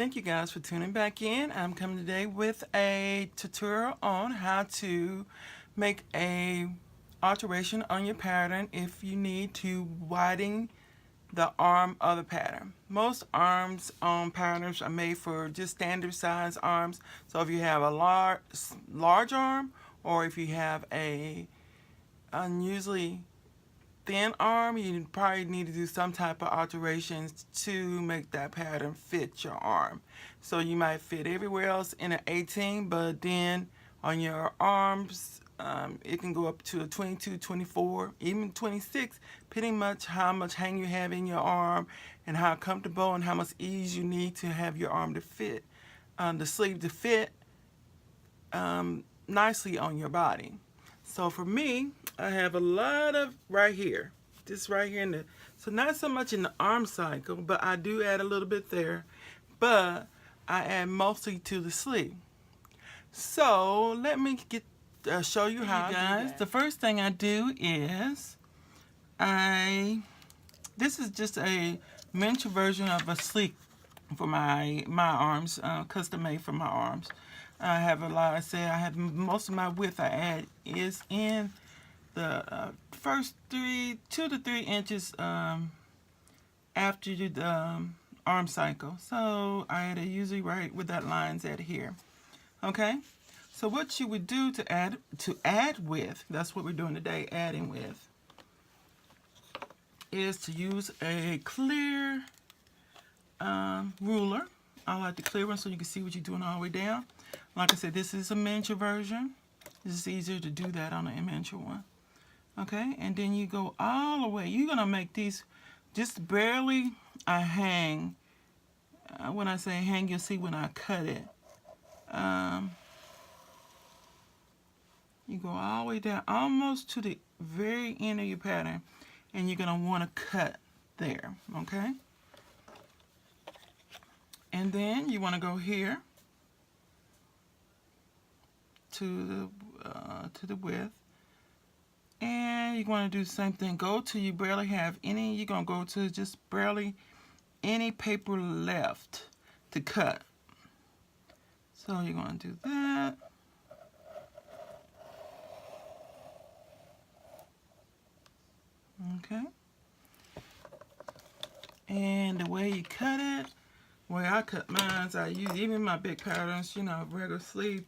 Thank you guys for tuning back in. I'm coming today with a tutorial on how to make a alteration on your pattern if you need to widen the arm of the pattern. Most arms on patterns are made for just standard size arms. So if you have a large arm, or if you have a unusually thin arm, you probably need to do some type of alterations to make that pattern fit your arm. So you might fit everywhere else in an 18, but then on your arms, it can go up to a 22, 24, even 26, pretty much how much hang you have in your arm and how comfortable and how much ease you need to have your arm to fit, the sleeve to fit nicely on your body. So for me, I have a lot of right here. This right here in the, so not so much in the arm cycle, but I do add a little bit there. But I add mostly to the sleeve. So let me show you how, guys. The first thing I do is this is just a miniature version of a sleeve for my arms, custom made for my arms. I have a lot. I said I have most of my width I add is in the first 2 to 3 inches after the arm cycle. So I usually right where that line's at here. Okay. So what you would do to add width, that's what we're doing today, adding width, is to use a clear ruler. I like the clear one so you can see what you're doing all the way down. Like I said, this is a miniature version. This is easier to do that on a miniature one. Okay, and then you go all the way. You're gonna make these just barely a hang. When I say hang, you'll see when I cut it. You go all the way down, almost to the very end of your pattern, and you're gonna want to cut there. Okay, and then you want to go here to the width, and you're going to do the same thing. Go till you barely have any. You're going to go to just barely any paper left to cut. So you're going to do that. Okay. And the way you cut it, the way I cut mine, I use even my big patterns, you know, regular sleeve,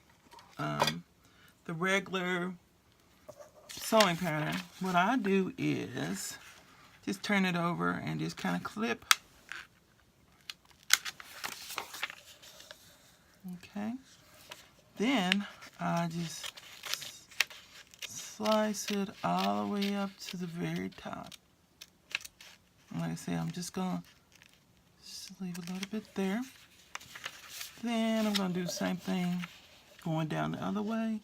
the regular sewing pattern. What I do is just turn it over and just kind of clip. Okay. Then I just slice it all the way up to the very top. Like I say, I'm just gonna leave a little bit there. Then I'm gonna do the same thing going down the other way.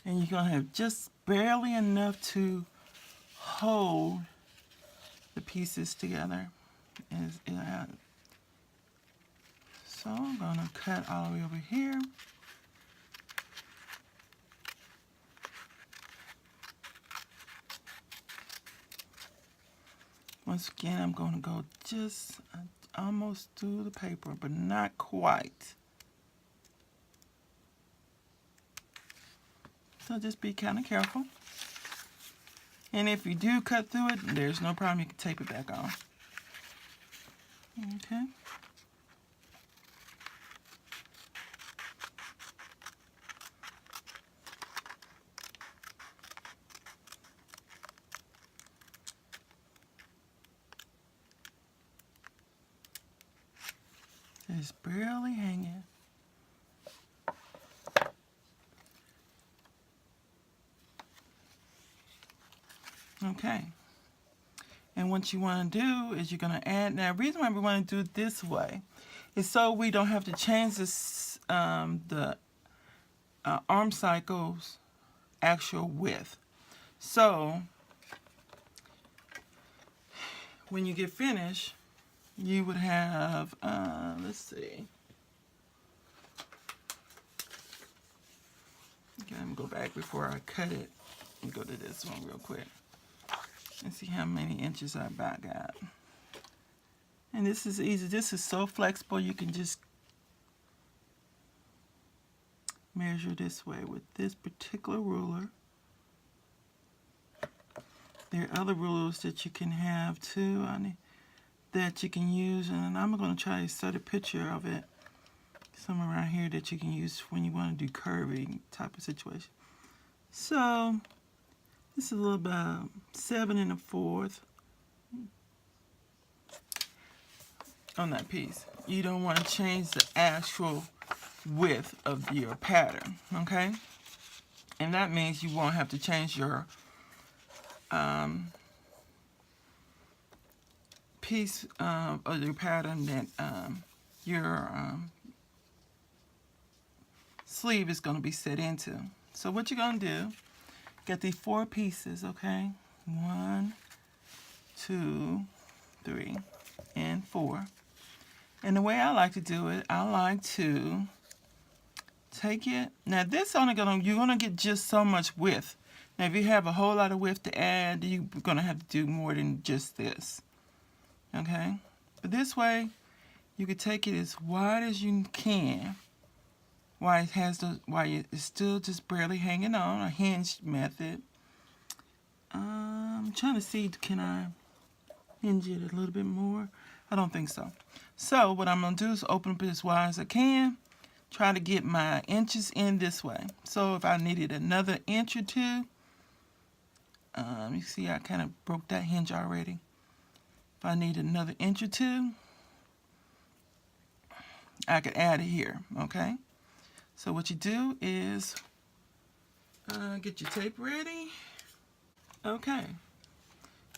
And you're going to have just barely enough to hold the pieces together. So I'm going to cut all the way over here. Once again, I'm going to go just almost through the paper, but not quite. So just be kind of careful. And if you do cut through it, there's no problem. You can tape it back on. Okay. Just barely hanging. Okay, and what you want to do is you're going to add, now the reason why we want to do it this way is so we don't have to change this, the arm cycle's actual width. So when you get finished, you would have, let's see. Okay, I'm gonna go back before I cut it and go to this one real quick and see how many inches I about got. And this is easy. This is so flexible. You can just measure this way with this particular ruler. There are other rulers that you can have too that you can use, and I'm going to try to set a picture of it somewhere around here that you can use when you want to do curving type of situation. So this is a little about 7 1/4 on that piece. You don't want to change the actual width of your pattern, okay? And that means you won't have to change your piece of your pattern that your sleeve is going to be set into. So what you're going to do, get these 4 pieces, okay? 1, 2, 3, and 4. And the way I like to do it, I like to take it. Now this you're gonna get just so much width. Now if you have a whole lot of width to add, you're gonna have to do more than just this. Okay? But this way, you can take it as wide as you can. While it's still just barely hanging on, a hinged method. I'm trying to see, can I hinge it a little bit more? I don't think so. So what I'm going to do is open up as wide as I can. Try to get my inches in this way. So if I needed another inch or two, you see I kind of broke that hinge already. If I need another inch or two, I could add it here, okay? So what you do is get your tape ready. Okay,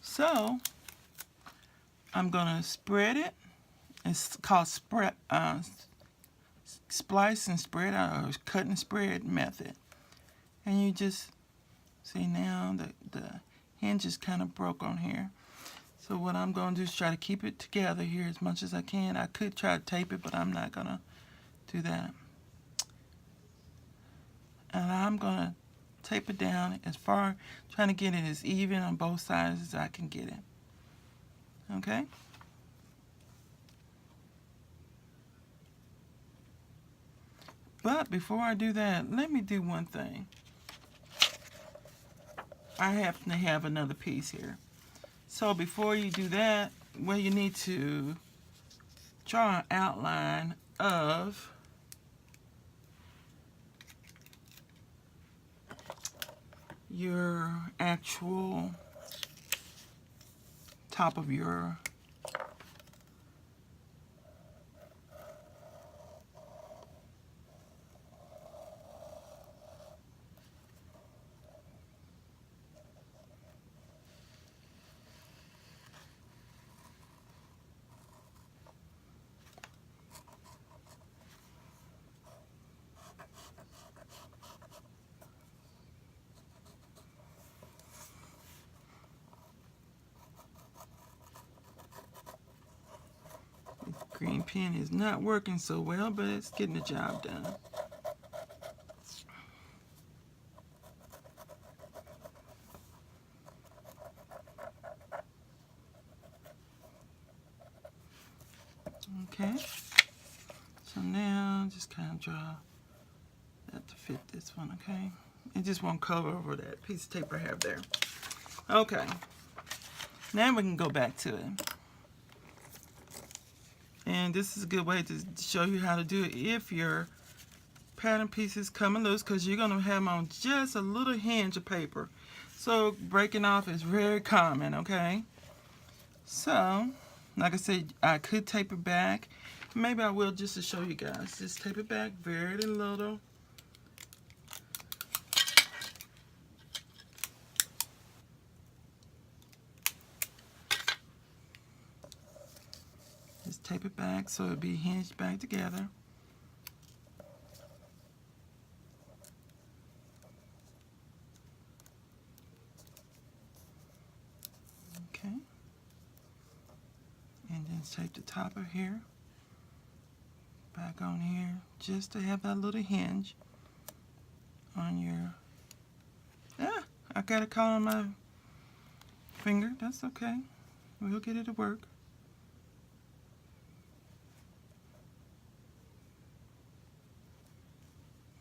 so I'm gonna spread it. It's called splice and spread, or cut and spread method. And you just see now the hinge is kind of broke on here. So what I'm going to do is try to keep it together here as much as I can. I could try to tape it, but I'm not going to do that. And I'm going to tape it down as far, trying to get it as even on both sides as I can get it. Okay? But before I do that, let me do one thing. I happen to have another piece here. So before you do that, well, you need to draw an outline of your actual top of your green pen is not working so well, but it's getting the job done. Okay, so now just kind of draw that to fit this one, okay? It just won't cover over that piece of tape I have there. Okay, now we can go back to it. And this is a good way to show you how to do it if your pattern pieces coming loose, because you're going to have them on just a little hinge of paper. So breaking off is very common, okay? So, like I said, I could tape it back. Maybe I will just to show you guys. Just tape it back very little. Just tape it back so it'll be hinged back together. Okay. Let's tape the top of here back on here just to have that little hinge on your. I got it caught on my finger. That's okay. We'll get it to work.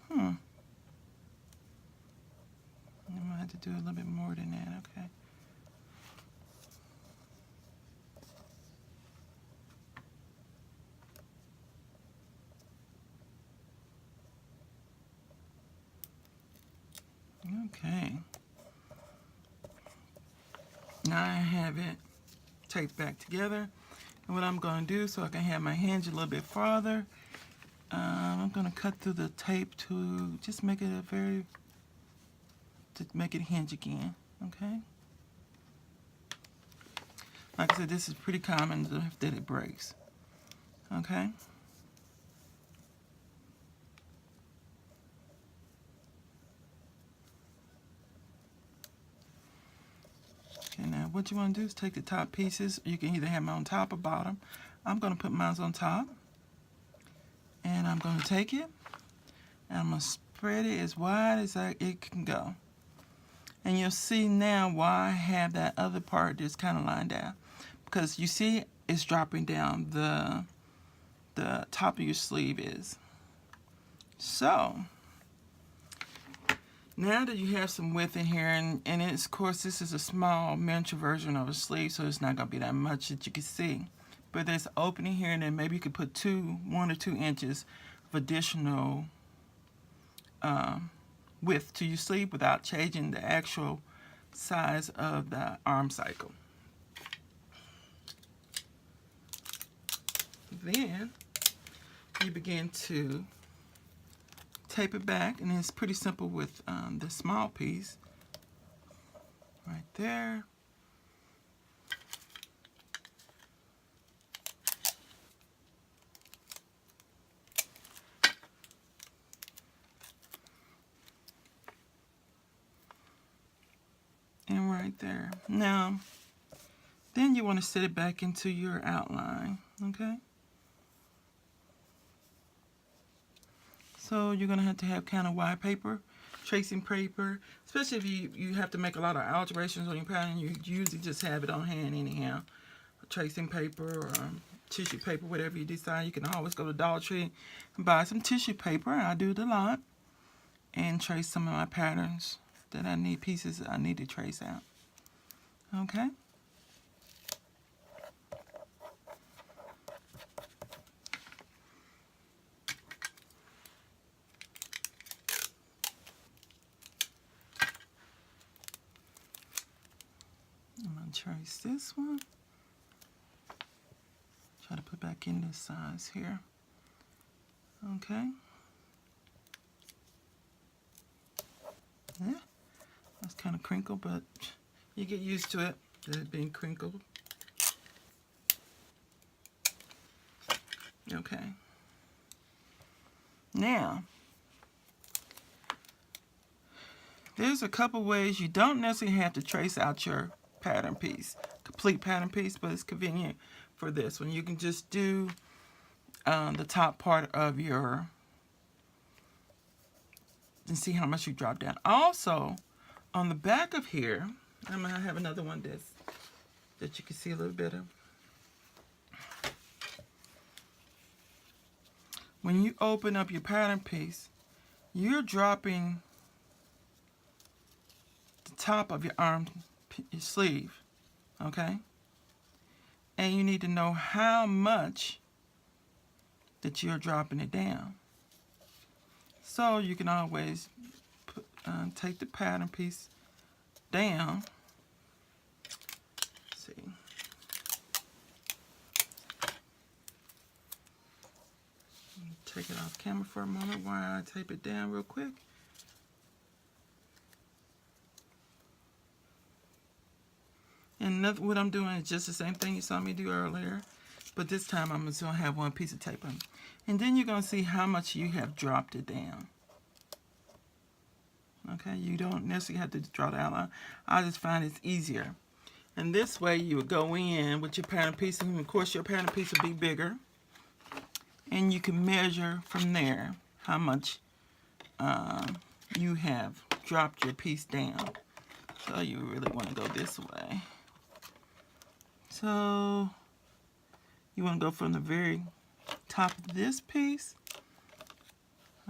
I might have to do a little bit more than that. Okay. Okay. Now I have it taped back together. And what I'm going to do so I can have my hinge a little bit farther, I'm going to cut through the tape to just make it to make it hinge again. Okay. Like I said, this is pretty common that it breaks. Okay. Okay, now what you want to do is take the top pieces. You can either have them on top or bottom. I'm going to put mine on top. And I'm going to take it. And I'm going to spread it as wide as it can go. And you'll see now why I have that other part that's kind of lined out. Because you see it's dropping down the top of your sleeve is. So now that you have some width in here, and it's, of course, this is a small miniature version of a sleeve, so it's not going to be that much that you can see. But there's an opening here, and then maybe you could put 1 or 2 inches of additional width to your sleeve without changing the actual size of the arm cycle. Then you begin to tape it back, and it's pretty simple with the small piece right there. And right there. Now, then you want to set it back into your outline, okay? So you're going to have kind of wide paper, tracing paper, especially if you have to make a lot of alterations on your pattern. You usually just have it on hand anyhow. Tracing paper or tissue paper, whatever you decide. You can always go to Dollar Tree and buy some tissue paper. I do it a lot. And trace some of my patterns that I need, pieces that I need to trace out. Okay? I'm going to trace this one. Try to put back in this size here. Okay? Yeah, that's kind of crinkled, but you get used to it, being crinkled. Okay. Now, there's a couple ways you don't necessarily have to trace out your pattern piece, complete pattern piece, but it's convenient for this one. You can just do the top part of your, and see how much you drop down. Also, on the back of here, I'm gonna have another one that you can see a little bit of. When you open up your pattern piece, you're dropping the top of your your sleeve, okay? And you need to know how much that you're dropping it down. So you can always take the pattern piece down. Let's see. Take it off camera for a moment while I tape it down real quick. And what I'm doing is just the same thing you saw me do earlier, but this time I'm just going to have one piece of tape on. And then you're going to see how much you have dropped it down. Okay, you don't necessarily have to draw the outline. I just find it's easier. And this way you would go in with your pattern piece, and of course your pattern piece will be bigger. And you can measure from there how much you have dropped your piece down. So you really want to go this way. So you want to go from the very top of this piece,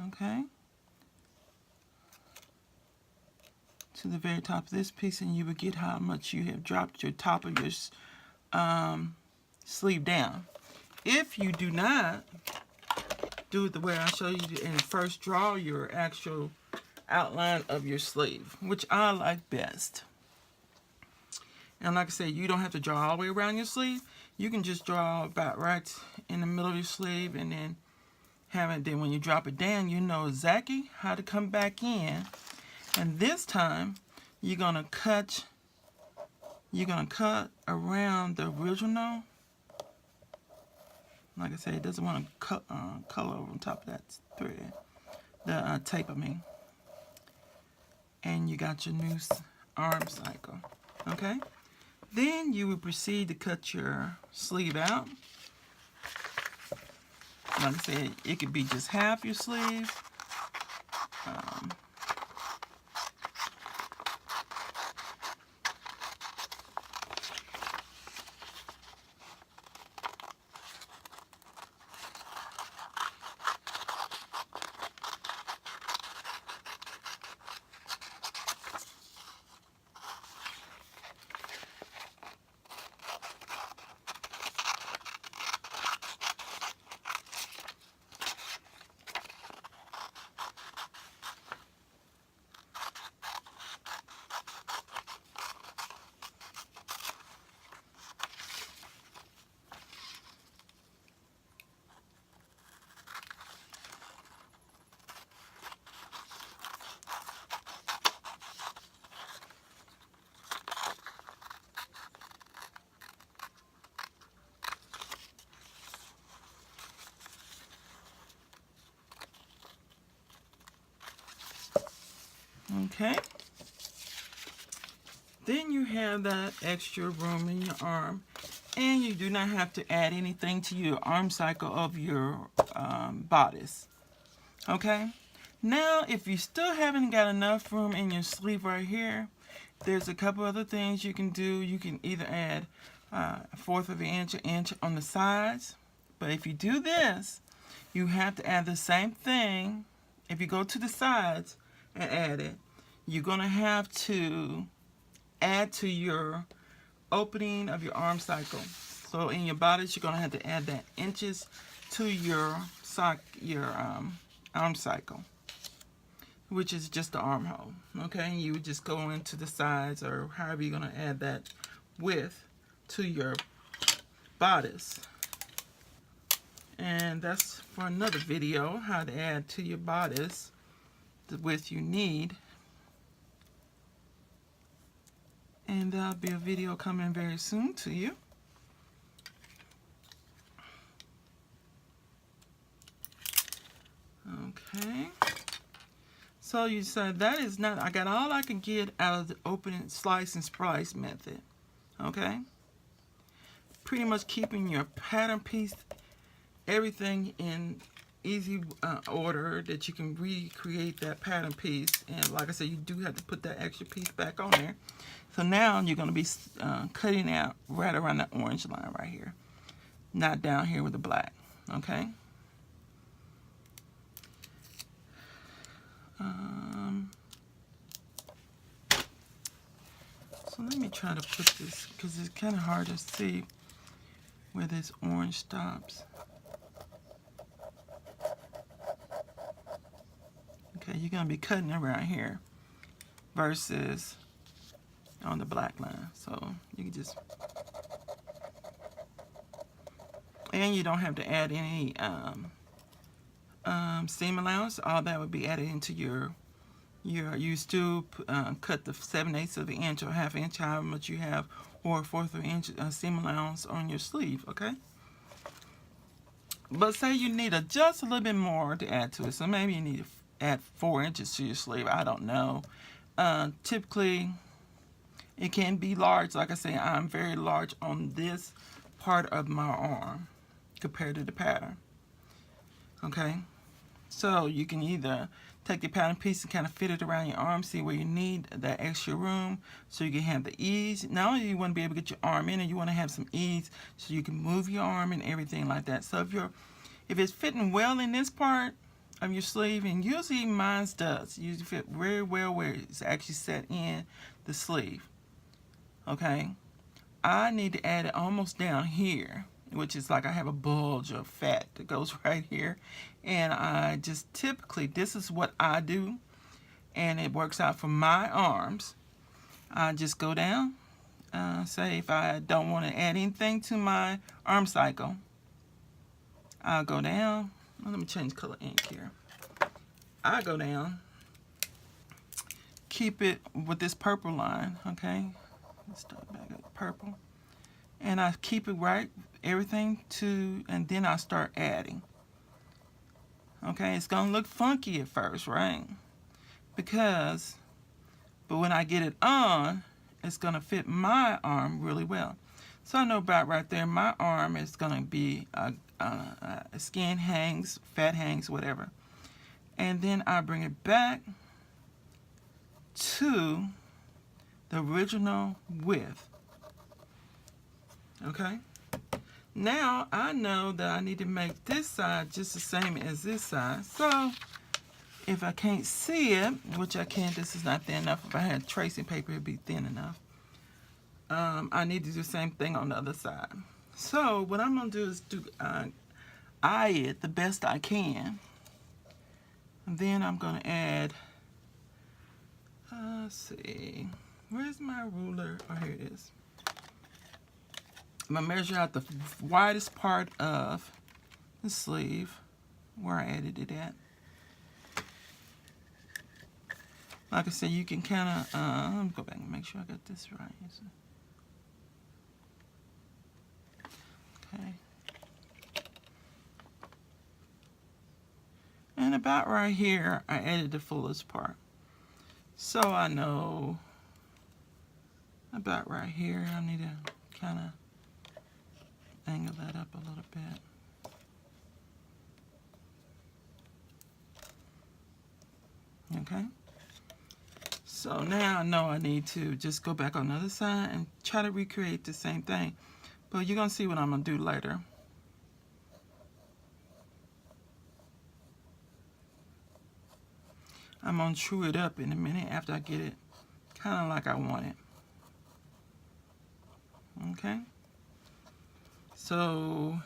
okay, to the very top of this piece, and you will get how much you have dropped your top of your sleeve down. If you do not do it the way I show you and first draw your actual outline of your sleeve, which I like best. And like I said, you don't have to draw all the way around your sleeve. You can just draw about right in the middle of your sleeve and then have it. Then when you drop it down, you know exactly how to come back in. And this time, you're gonna cut around the original. Like I said, it doesn't want to cut color over on top of that thread, the tape, I mean. And you got your new arm cycle, okay? Then you would proceed to cut your sleeve out. Like I said, it could be just half your sleeve. Okay. Then you have that extra room in your arm, and you do not have to add anything to your arm cycle of your bodice. Okay. Now, if you still haven't got enough room in your sleeve right here, there's a couple other things you can do. You can either add a 1/4 of an inch on the sides. But if you do this, you have to add the same thing. If you go to the sides and add it, you're going to have to add to your opening of your arm cycle. So in your bodice, you're going to have to add that inches to your arm cycle, which is just the armhole. Okay, you would just go into the sides or however you're going to add that width to your bodice. And that's for another video, how to add to your bodice the width you need. And there'll be a video coming very soon to you. Okay. So you said that is not, I got all I can get out of the open slice and splice method. Okay. Pretty much keeping your pattern piece, everything in easy order that you can recreate that pattern piece. And like I said, you do have to put that extra piece back on there. So now you're going to be cutting out right around that orange line right here, not down here with the black. Okay. So let me try to put this, because it's kind of hard to see where this orange stops. Okay, you're going to be cutting around here versus on the black line. So you can just, and you don't have to add any seam allowance. All that would be added into your you still cut the 7/8 of an inch or 1/2 inch, however much you have, or 1/4 of an inch seam allowance on your sleeve. Okay. But say you need just a little bit more to add to it, so maybe you need to add 4 inches to your sleeve. I don't know. Typically, It can be large. Like I say, I'm very large on this part of my arm compared to the pattern. Okay, so you can either take your pattern piece and kind of fit it around your arm, see where you need that extra room so you can have the ease. Not only do you want to be able to get your arm in, and you want to have some ease so you can move your arm and everything like that. So if it's fitting well in this part of your sleeve, and usually mine does, usually fit very well where it's actually set in the sleeve. Okay, I need to add it almost down here, which is like I have a bulge of fat that goes right here, and I just typically, this is what I do, and it works out for my arms. I just go down, say if I don't want to add anything to my arm cycle, I'll go down. Let me change color ink here. I go down, keep it with this purple line, okay? Let's start back at purple. And I keep it right, everything to, and then I start adding. Okay, it's gonna look funky at first, right? But when I get it on, it's gonna fit my arm really well. So I know about right there, my arm is gonna be skin hangs, fat hangs, whatever. And then I bring it back to the original width. Okay, now I know that I need to make this side just the same as this side. So if I can't see it, which I can't, this is not thin enough. If I had tracing paper, it'd be thin enough. I need to do the same thing on the other side. So what I'm gonna do is eye it the best I can. And then I'm gonna add, let's see, where's my ruler? Oh, here it is. I'm going to measure out the widest part of the sleeve where I added it at. Like I said, you can kind of, let me go back and make sure I got this right. Okay. And about right here, I added the fullest part. So I know about right here, I need to kind of angle that up a little bit. Okay, so now I know I need to just go back on the other side and try to recreate the same thing, but you're gonna see what I'm gonna do later. I'm gonna true it up in a minute after I get it kind of like I want it. Okay, so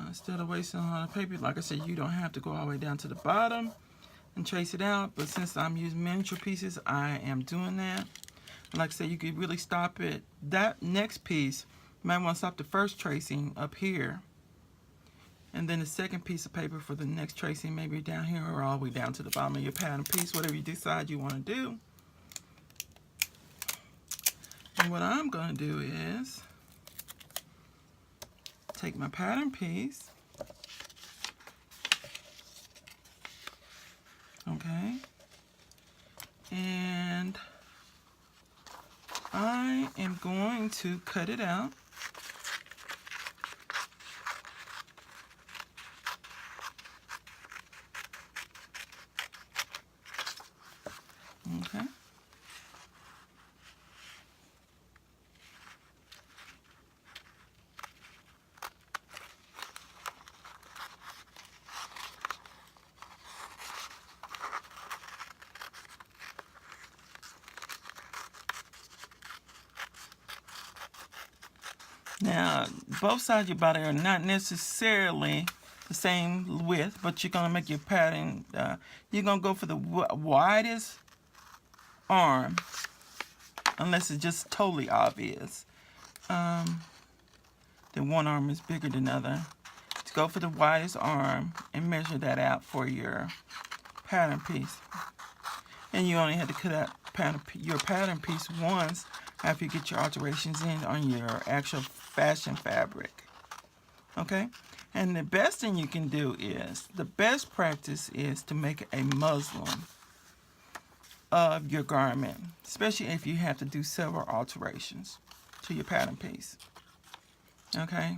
instead of wasting a lot of paper, like I said, you don't have to go all the way down to the bottom and trace it out, but since I'm using miniature pieces, I am doing that. And like I said, you could really stop it. That next piece, you might want to stop the first tracing up here, and then the second piece of paper for the next tracing maybe down here or all the way down to the bottom of your pattern piece, whatever you decide you want to do. And what I'm going to do is take my pattern piece, okay, and I am going to cut it out. Okay. Now, both sides of your body are not necessarily the same width, but you're going to make your pattern, you're going to go for the widest arm, unless it's just totally obvious. That one arm is bigger than the other. To go for the widest arm and measure that out for your pattern piece. And you only have to cut out your pattern piece once after you get your alterations in on your actual fashion fabric. Okay? And the best thing you can do is, the best practice is to make a muslin. of your garment, especially if you have to do several alterations to your pattern piece. Okay,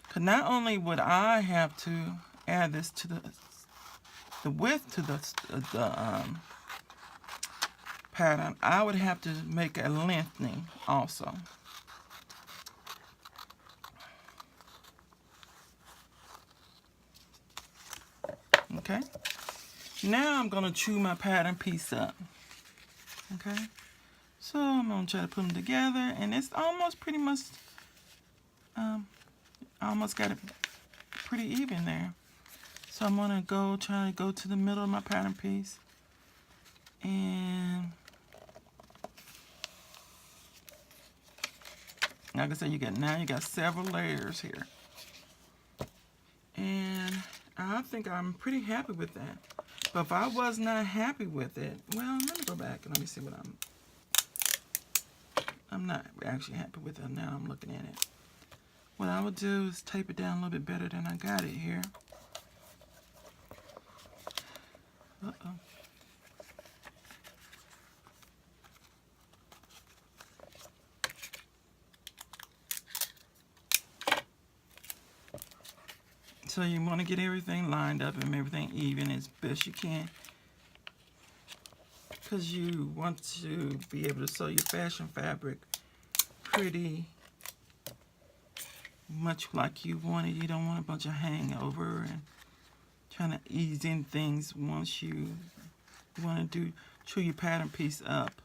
because not only would I have to add this to the width to the pattern, I would have to make a lengthening also. Okay, now I'm going to chew my pattern piece up. Okay, so I'm going to try to put them together, and it's almost pretty much, almost got it pretty even there. So I'm going to try to go to the middle of my pattern piece, and like I said, you got several layers here, and I think I'm pretty happy with that. But if I was not happy with it, well, let me go back and let me see what I'm not actually happy with it now. I'm looking at it. What I would do is tape it down a little bit better than I got it here. Uh-oh. So you want to get everything lined up and everything even as best you can, because you want to be able to sew your fashion fabric pretty much like you want it. You don't want a bunch of hangover and trying to ease in things once you want to chew your pattern piece up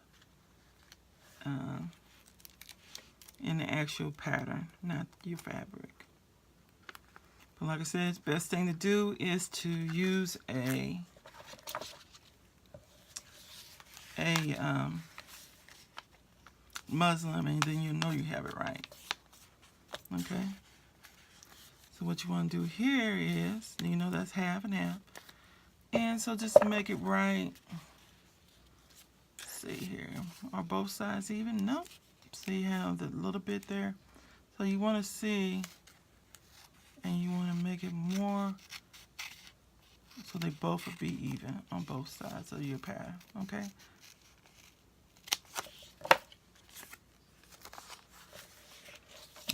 in the actual pattern, not your fabric. But like I said, the best thing to do is to use a muslin, and then you know you have it right. Okay. So what you want to do here is, you know, that's half and half, and so just to make it right, let's see here, are both sides even? Nope. See how the little bit there? So you want to see, and you want to make it more so they both will be even on both sides of your pattern. Okay.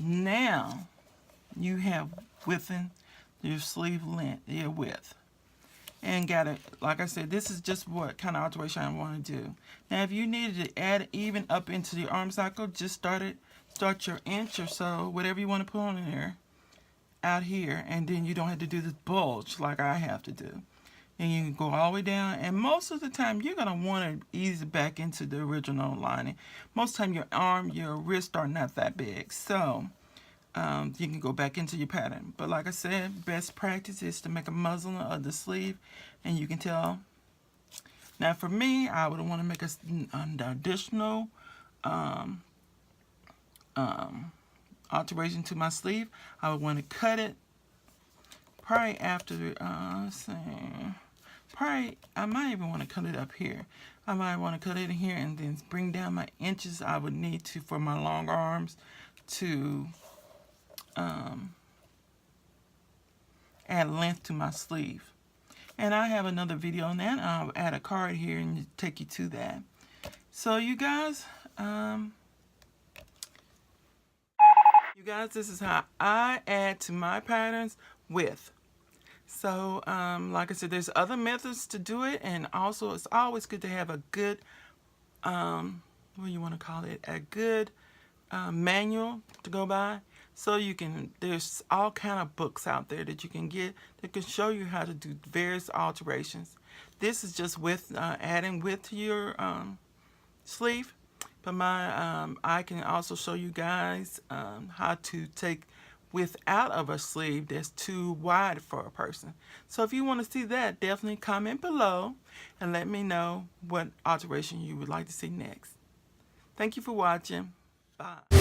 Now you have within your sleeve length, your width, and got it. Like I said, this is just what kind of alteration I want to do. Now, if you needed to add even up into the arm cycle, just start your inch or so, whatever you want to put on in there, out here, and then you don't have to do this bulge like I have to do. And you can go all the way down, and most of the time you're gonna want to ease it back into the original lining. Most of the time your arm, your wrist are not that big, so you can go back into your pattern. But like I said, best practice is to make a muslin of the sleeve, and you can tell. Now for me, I would want to make an additional alteration to my sleeve. I would want to cut it probably after, I might even want to cut it up here. I might want to cut it in here and then bring down my inches I would need to for my long arms to add length to my sleeve. And I have another video on that. I'll add a card here and take you to that. So you guys, this is how I add to my patterns width. So, like I said, there's other methods to do it, and also it's always good to have a good, what do you want to call it, a good manual to go by. So you can, there's all kind of books out there that you can get that can show you how to do various alterations. This is just with adding width to your sleeve. But I can also show you guys how to take width out of a sleeve that's too wide for a person. So if you want to see that, definitely comment below and let me know what alteration you would like to see next. Thank you for watching. Bye.